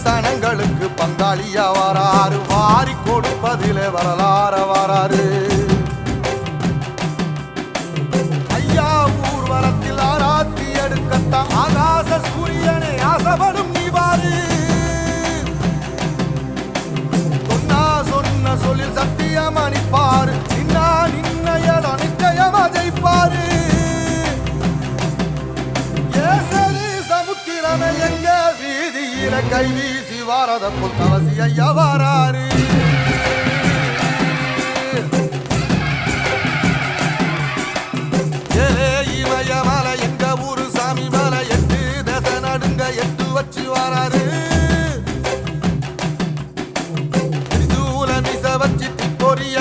சனங்களுக்கு பங்காளியா வராரு, வாரி கொடுப்பதிலே வரலாற வராரு. ஐயா ஊர்வலத்தில் ஆராத்தி எடுக்கத்தான் ஆகாச சூரியனை ஆசைப்படும் நீ பாரு. சொன்ன சொல்லில் சத்தியம் அணிப்பாரு, நின்னா நின்ன இடம் நிச்சயமா ஜெயிப்பாரு. சமுத்திரமே எங்க வீதியில கை வீசி வாரத புத்தவசி ஐயா வாராரு. இமயமலை எங்க ஊரு சாமி மலை, 8 தசை நடுங்க 8 வச்சு வாராரு. திரிசூல மிச வச்சு பொரிய